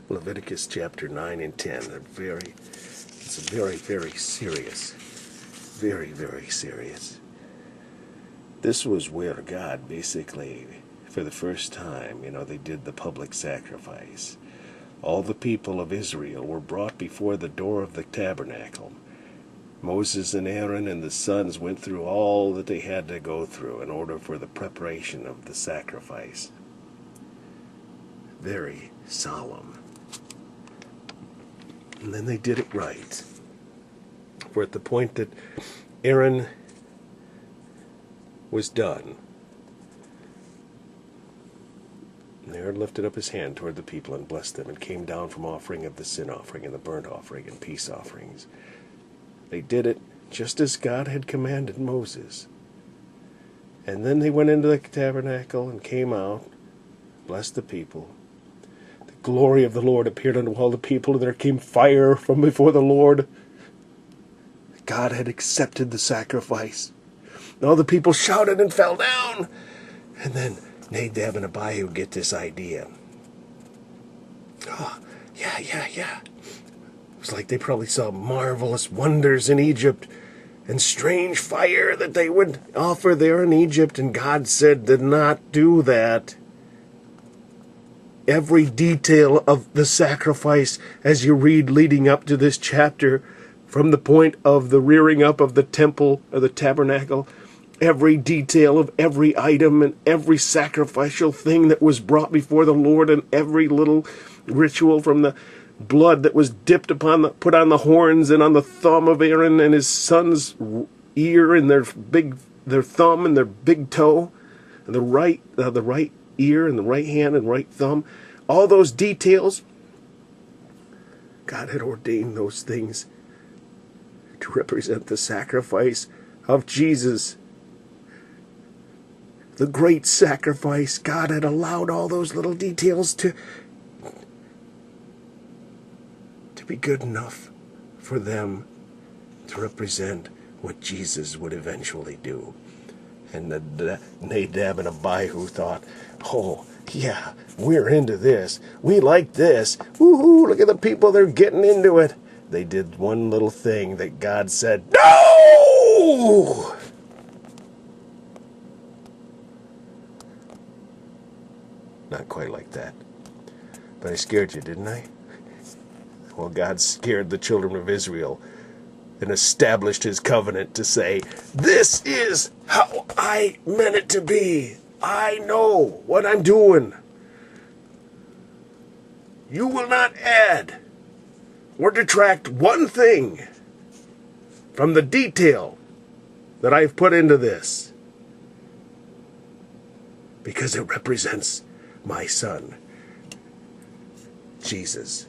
Leviticus chapter 9 and 10. It's very, very serious. Very, very serious. This was where God basically, for the first time, they did the public sacrifice. All the people of Israel were brought before the door of the tabernacle. Moses and Aaron and the sons went through all that they had to go through in order for the preparation of the sacrifice. Very solemn. And then they did it right. For at the point that Aaron was done, and Aaron lifted up his hand toward the people and blessed them, and came down from offering of the sin offering and the burnt offering and peace offerings. They did it just as God had commanded Moses. And then they went into the tabernacle and came out, blessed the people. The glory of the Lord appeared unto all the people, and there came fire from before the Lord. God had accepted the sacrifice. And all the people shouted and fell down. And then Nadab and Abihu get this idea. Oh, yeah. It was like they probably saw marvelous wonders in Egypt and strange fire that they would offer there in Egypt. And God said, "Do not do that." Every detail of the sacrifice, as you read leading up to this chapter, from the point of the rearing up of the temple or the tabernacle, every detail of every item and every sacrificial thing that was brought before the Lord, and every little ritual, from the blood that was dipped put on the horns and on the thumb of Aaron and his son's ear and their thumb and their big toe, and the right ear and the right hand and right thumb. All those details, God had ordained those things to represent the sacrifice of Jesus. The great sacrifice. God had allowed all those little details to be good enough for them to represent what Jesus would eventually do. And Nadab and Abihu thought, "Oh, yeah, we're into this. We like this. Woohoo, look at the people, they're getting into it." They did one little thing that God said, "No!" Not quite like that. But I scared you, didn't I? Well, God scared the children of Israel and established his covenant to say, "This is how I meant it to be. I know what I'm doing. You will not add or detract one thing from the detail that I've put into this, because it represents my son, Jesus."